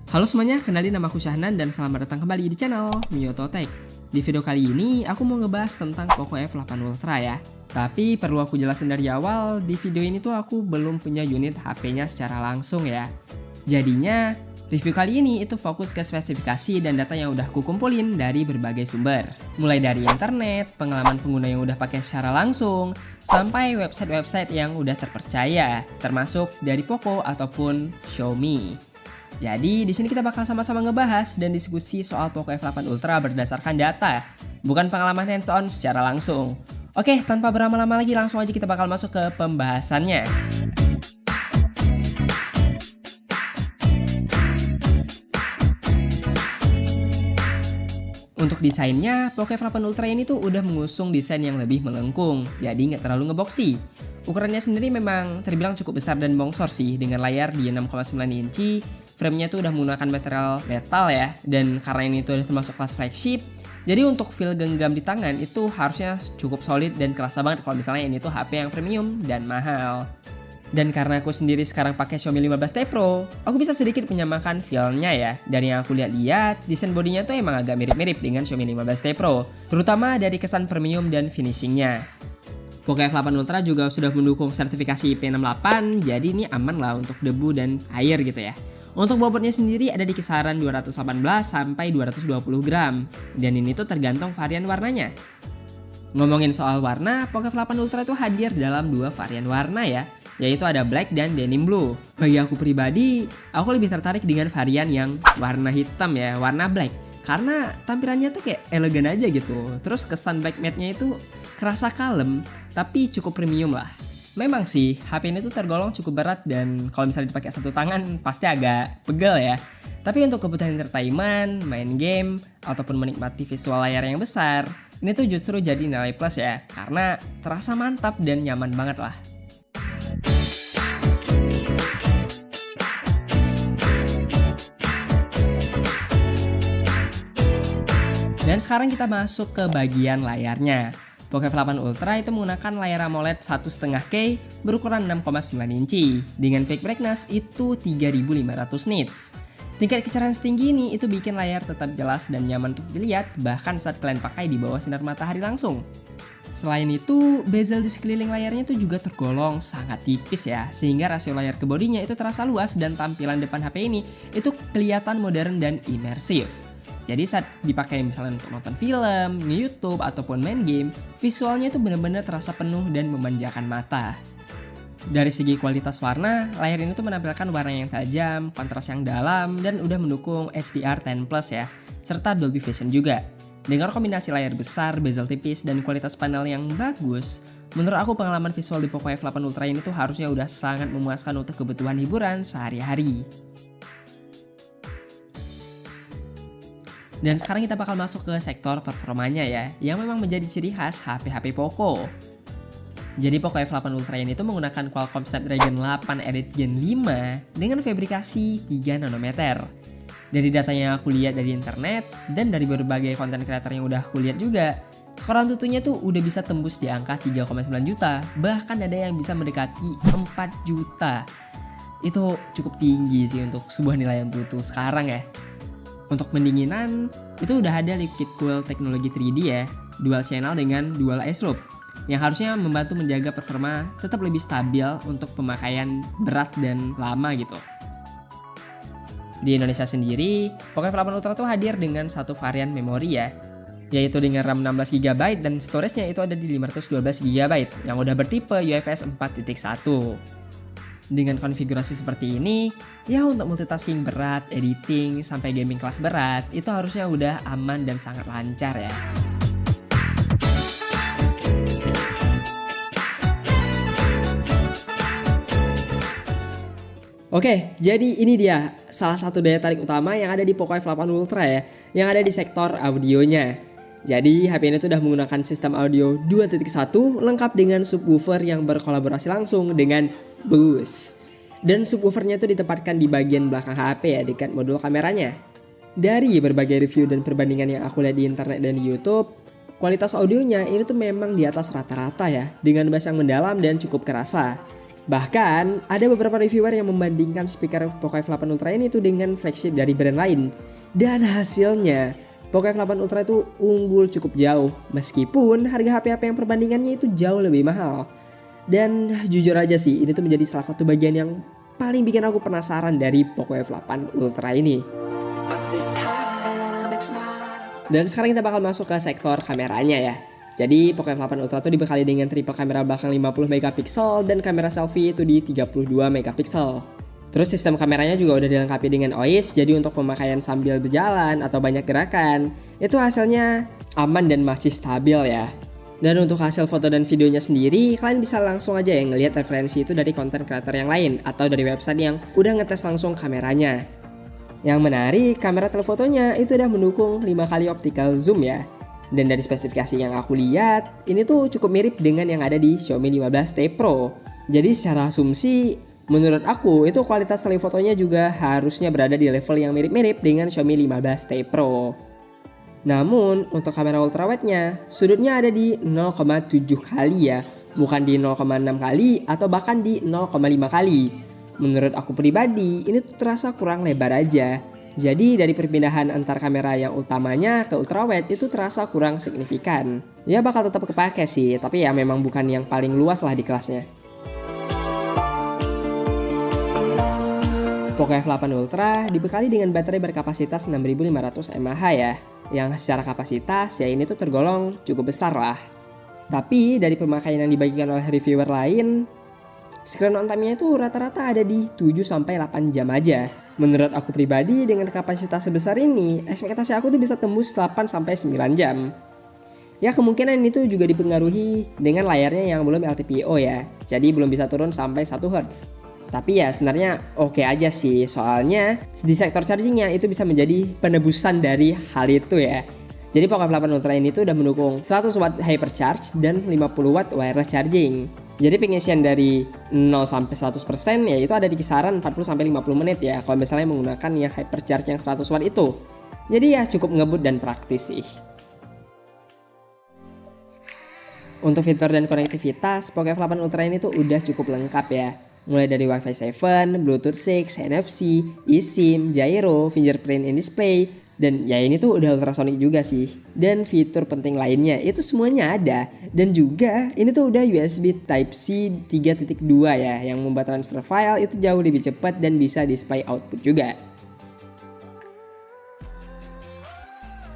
Halo semuanya, kenalin nama aku Syahnan dan selamat datang kembali di channel Mioto Tech. Di video kali ini aku mau ngebahas tentang Poco F8 Ultra ya. Tapi perlu aku jelasin dari awal, di video ini tuh aku belum punya unit HP-nya secara langsung ya. Jadinya, review kali ini itu fokus ke spesifikasi dan data yang udah aku kumpulin dari berbagai sumber. Mulai dari internet, pengalaman pengguna yang udah pakai secara langsung, sampai website-website yang udah terpercaya, termasuk dari Poco ataupun Xiaomi. Jadi di sini kita bakal sama-sama ngebahas dan diskusi soal Poco F8 Ultra berdasarkan data, bukan pengalaman hands-on secara langsung. Oke, tanpa berlama-lama lagi langsung aja kita bakal masuk ke pembahasannya. Untuk desainnya, Poco F8 Ultra ini tuh udah mengusung desain yang lebih melengkung, jadi nggak terlalu ngeboxy. Ukurannya sendiri memang terbilang cukup besar dan bongsor sih, dengan layar di 6,9 inci. Framenya tuh udah menggunakan material metal ya, dan karena ini tuh udah termasuk kelas flagship, jadi untuk feel genggam di tangan itu harusnya cukup solid dan kerasa banget kalau misalnya ini tuh HP yang premium dan mahal. Dan karena aku sendiri sekarang pakai Xiaomi 15T Pro, aku bisa sedikit menyamakan feel-nya ya. Dari yang aku lihat-lihat, desain bodinya tuh emang agak mirip-mirip dengan Xiaomi 15T Pro, terutama dari kesan premium dan finishingnya. Poco F8 Ultra juga sudah mendukung sertifikasi IP68, jadi ini aman lah untuk debu dan air gitu ya. Untuk bobotnya sendiri ada di kisaran 218 sampai 220 gram, dan ini tuh tergantung varian warnanya. Ngomongin soal warna, Poco F8 Ultra itu hadir dalam dua varian warna ya, yaitu ada black dan denim blue. Bagi aku pribadi, aku lebih tertarik dengan varian yang warna hitam ya, warna black. Karena tampilannya tuh kayak elegan aja gitu. Terus kesan back matte-nya itu kerasa kalem, tapi cukup premium lah. Memang sih, HP ini tuh tergolong cukup berat dan kalau misalnya dipakai satu tangan pasti agak pegel ya. Tapi untuk kebutuhan entertainment, main game, ataupun menikmati visual layar yang besar, ini tuh justru jadi nilai plus ya, karena terasa mantap dan nyaman banget lah. Dan sekarang kita masuk ke bagian layarnya. Poco F8 Ultra itu menggunakan layar AMOLED 1.5K berukuran 6,9 inci dengan peak brightness itu 3500 nits. Tingkat kecerahan setinggi ini itu bikin layar tetap jelas dan nyaman untuk dilihat bahkan saat kalian pakai di bawah sinar matahari langsung. Selain itu, bezel di sekeliling layarnya itu juga tergolong sangat tipis ya, sehingga rasio layar ke bodinya itu terasa luas dan tampilan depan HP ini itu kelihatan modern dan imersif. Jadi saat dipakai misalnya untuk nonton film, nge-YouTube, ataupun main game, visualnya itu benar-benar terasa penuh dan memanjakan mata. Dari segi kualitas warna, layar ini tuh menampilkan warna yang tajam, kontras yang dalam, dan udah mendukung HDR10+ ya, serta Dolby Vision juga. Dengan kombinasi layar besar, bezel tipis, dan kualitas panel yang bagus, menurut aku pengalaman visual di Poco F8 Ultra ini tuh harusnya udah sangat memuaskan untuk kebutuhan hiburan sehari-hari. Dan sekarang kita bakal masuk ke sektor performanya ya, yang memang menjadi ciri khas HP-HP Poco. Jadi Poco F8 Ultra ini tuh menggunakan Qualcomm Snapdragon 8 Elite Gen 5 dengan fabrikasi 3 nanometer. Dari data yang aku lihat dari internet dan dari berbagai konten creator yang udah aku lihat juga, skor Antutunya tuh udah bisa tembus di angka 3,9 juta, bahkan ada yang bisa mendekati 4 juta. Itu cukup tinggi sih untuk sebuah nilai Antutu sekarang ya. Untuk pendinginan, itu udah ada liquid cool teknologi 3D ya, dual channel dengan dual ice loop, yang harusnya membantu menjaga performa tetap lebih stabil untuk pemakaian berat dan lama gitu. Di Indonesia sendiri, Poco F8 Ultra tuh hadir dengan satu varian memori ya, yaitu dengan RAM 16GB dan storage-nya itu ada di 512GB yang udah bertipe UFS 4.1. Dengan konfigurasi seperti ini, ya untuk multitasking berat, editing, sampai gaming kelas berat, itu harusnya udah aman dan sangat lancar ya. Oke, jadi ini dia salah satu daya tarik utama yang ada di Poco F8 Ultra ya, yang ada di sektor audionya. Jadi HP ini tuh udah menggunakan sistem audio 2.1 lengkap dengan subwoofer yang berkolaborasi langsung dengan Bose. Dan subwoofernya tuh ditempatkan di bagian belakang HP ya, dekat modul kameranya. Dari berbagai review dan perbandingan yang aku lihat di internet dan di YouTube, kualitas audionya ini tuh memang di atas rata-rata ya, dengan bass yang mendalam dan cukup kerasa. Bahkan ada beberapa reviewer yang membandingkan speaker Poco F8 Ultra ini tuh dengan flagship dari brand lain. Dan hasilnya Poco F8 Ultra itu unggul cukup jauh, meskipun harga HP-HP yang perbandingannya itu jauh lebih mahal. Dan jujur aja sih, ini tuh menjadi salah satu bagian yang paling bikin aku penasaran dari Poco F8 Ultra ini. Dan sekarang kita bakal masuk ke sektor kameranya ya. Jadi Poco F8 Ultra tuh dibekali dengan triple kamera belakang 50 megapiksel dan kamera selfie itu di 32 megapiksel. Terus sistem kameranya juga udah dilengkapi dengan OIS, jadi untuk pemakaian sambil berjalan atau banyak gerakan, itu hasilnya aman dan masih stabil ya. Dan untuk hasil foto dan videonya sendiri, kalian bisa langsung aja ya ngelihat referensi itu dari konten kreator yang lain atau dari website yang udah ngetes langsung kameranya. Yang menarik, kamera telefotonya itu udah mendukung 5 kali optical zoom ya. Dan dari spesifikasi yang aku lihat, ini tuh cukup mirip dengan yang ada di Xiaomi 15T Pro. Jadi secara asumsi, menurut aku itu kualitas telefotonya juga harusnya berada di level yang mirip-mirip dengan Xiaomi 15T Pro. Namun untuk kamera ultrawide-nya, sudutnya ada di 0,7 kali ya, bukan di 0,6 kali atau bahkan di 0,5 kali. Menurut aku pribadi, ini tuh terasa kurang lebar aja. Jadi dari perpindahan antar kamera yang utamanya ke ultrawide itu terasa kurang signifikan. Ya bakal tetap kepake sih, tapi ya memang bukan yang paling luas lah di kelasnya. Poco F8 Ultra dibekali dengan baterai berkapasitas 6500 mAh ya. Yang secara kapasitas ya ini tuh tergolong cukup besar lah. Tapi dari pemakaian yang dibagikan oleh reviewer lain, screen on time-nya itu rata-rata ada di 7-8 jam aja. Menurut aku pribadi dengan kapasitas sebesar ini, ekspektasi aku tuh bisa tembus 8-9 jam. Ya kemungkinan itu juga dipengaruhi dengan layarnya yang belum LTPO ya. Jadi belum bisa turun sampai 1 Hz. Tapi ya sebenarnya oke aja sih, soalnya di sektor chargingnya itu bisa menjadi penebusan dari hal itu ya. Jadi Poco F8 Ultra ini tuh udah mendukung 100 watt hypercharge dan 50 watt wireless charging. Jadi pengisian dari 0 sampai 100% ya itu ada di kisaran 40-50 menit ya kalau misalnya menggunakan yang hypercharge yang 100 watt itu. Jadi ya cukup ngebut dan praktis sih. Untuk fitur dan konektivitas, Poco F8 Ultra ini tuh udah cukup lengkap ya. Mulai dari Wi-Fi 7, Bluetooth 6, NFC, eSIM, gyro, fingerprint in display, dan ya ini tuh udah ultrasonic juga sih. Dan fitur penting lainnya itu semuanya ada. Dan juga ini tuh udah USB Type-C 3.2 ya, yang membuat transfer file itu jauh lebih cepat dan bisa display output juga.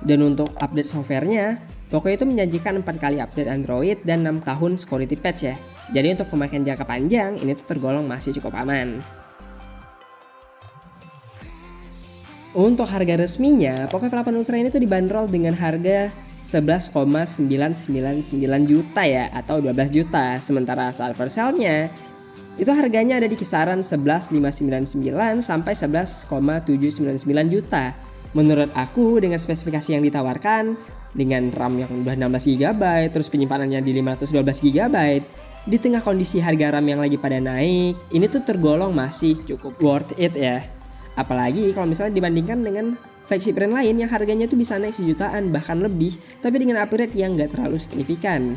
Dan untuk update softwarenya, Poco itu menjanjikan 4 kali update Android dan 6 tahun security patch ya. Jadi untuk pemakaian jangka panjang ini tuh tergolong masih cukup aman. Untuk harga resminya, Poco F8 Ultra ini tuh dibanderol dengan harga 11,999 juta ya, atau 12 juta. Sementara saat sale-nya itu harganya ada di kisaran 11.599 sampai 11,799 juta. Menurut aku dengan spesifikasi yang ditawarkan, dengan RAM yang udah 16 GB, terus penyimpanannya di 512 GB, di tengah kondisi harga RAM yang lagi pada naik, ini tuh tergolong masih cukup worth it ya. Apalagi kalau misalnya dibandingkan dengan flagship brand lain yang harganya tuh bisa naik sejutaan bahkan lebih, tapi dengan upgrade yang gak terlalu signifikan.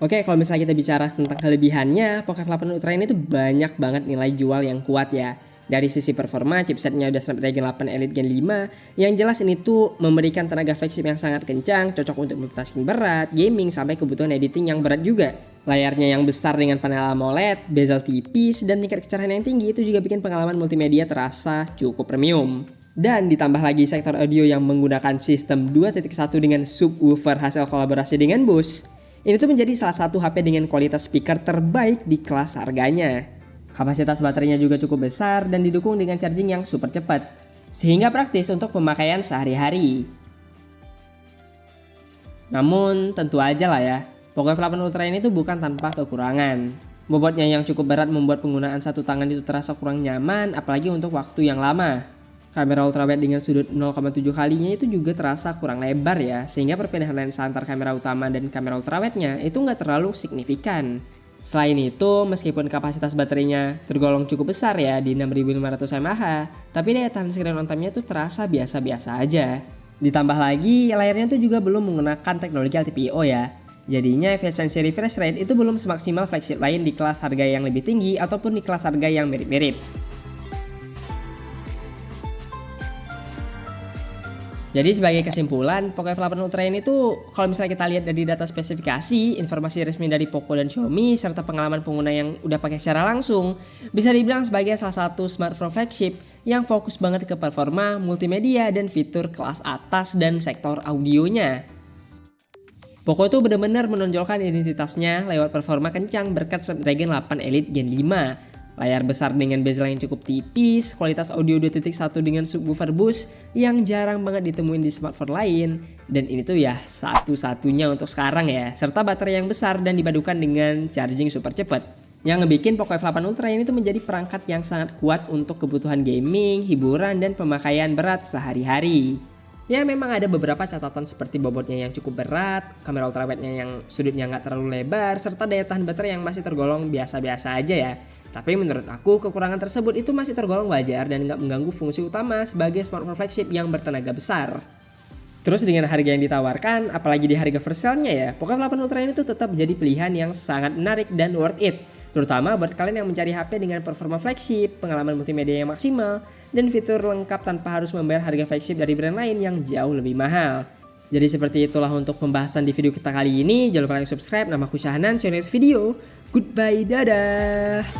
Oke, kalau misalnya kita bicara tentang kelebihannya, Poco F8 Ultra ini tuh banyak banget nilai jual yang kuat ya. Dari sisi performa, chipsetnya udah Snapdragon 8 Elite Gen 5. Yang jelas ini tuh memberikan tenaga flagship yang sangat kencang, cocok untuk multitasking berat, gaming, sampai kebutuhan editing yang berat juga. Layarnya yang besar dengan panel AMOLED, bezel tipis, dan tingkat kecerahan yang tinggi itu juga bikin pengalaman multimedia terasa cukup premium. Dan ditambah lagi sektor audio yang menggunakan sistem 2.1 dengan subwoofer hasil kolaborasi dengan Bose. Ini tuh menjadi salah satu HP dengan kualitas speaker terbaik di kelas harganya. Kapasitas baterainya juga cukup besar dan didukung dengan charging yang super cepat, sehingga praktis untuk pemakaian sehari-hari. Namun tentu aja lah ya, Poco F8 Ultra ini tuh bukan tanpa kekurangan. Bobotnya yang cukup berat membuat penggunaan satu tangan itu terasa kurang nyaman, apalagi untuk waktu yang lama. Kamera ultrawide dengan sudut 0,7 kalinya itu juga terasa kurang lebar ya, sehingga perpindahan lensa antar kamera utama dan kamera ultrawide-nya itu nggak terlalu signifikan. Selain itu, meskipun kapasitas baterainya tergolong cukup besar ya di 6500 mAh, tapi daya tahan screen on time-nya tuh terasa biasa-biasa aja. Ditambah lagi layarnya tuh juga belum menggunakan teknologi LTPO ya. Jadinya efisiensi refresh rate itu belum semaksimal flagship lain di kelas harga yang lebih tinggi ataupun di kelas harga yang mirip-mirip. Jadi sebagai kesimpulan, Poco F8 Ultra ini tuh kalau misalnya kita lihat dari data spesifikasi, informasi resmi dari Poco dan Xiaomi, serta pengalaman pengguna yang udah pakai secara langsung, bisa dibilang sebagai salah satu smartphone flagship yang fokus banget ke performa, multimedia, dan fitur kelas atas dan sektor audionya. Poco itu benar-benar menonjolkan identitasnya lewat performa kencang berkat Snapdragon 8 Elite Gen 5. Layar besar dengan bezel yang cukup tipis, kualitas audio 2.1 dengan subwoofer boost yang jarang banget ditemuin di smartphone lain. Dan ini tuh ya satu-satunya untuk sekarang ya. Serta baterai yang besar dan dipadukan dengan charging super cepat. Yang ngebikin Poco F8 Ultra ini tuh menjadi perangkat yang sangat kuat untuk kebutuhan gaming, hiburan, dan pemakaian berat sehari-hari. Ya memang ada beberapa catatan seperti bobotnya yang cukup berat, kamera ultrawidenya yang sudutnya nggak terlalu lebar, serta daya tahan baterai yang masih tergolong biasa-biasa aja ya. Tapi menurut aku kekurangan tersebut itu masih tergolong wajar dan nggak mengganggu fungsi utama sebagai smartphone flagship yang bertenaga besar. Terus dengan harga yang ditawarkan, apalagi di harga first sale-nya ya, Poco F8 Ultra ini tuh tetap jadi pilihan yang sangat menarik dan worth it. Terutama buat kalian yang mencari HP dengan performa flagship, pengalaman multimedia yang maksimal, dan fitur lengkap tanpa harus membayar harga flagship dari brand lain yang jauh lebih mahal. Jadi seperti itulah untuk pembahasan di video kita kali ini. Jangan lupa like, subscribe. Namaku Syahnan, see you next video. Goodbye, dadah.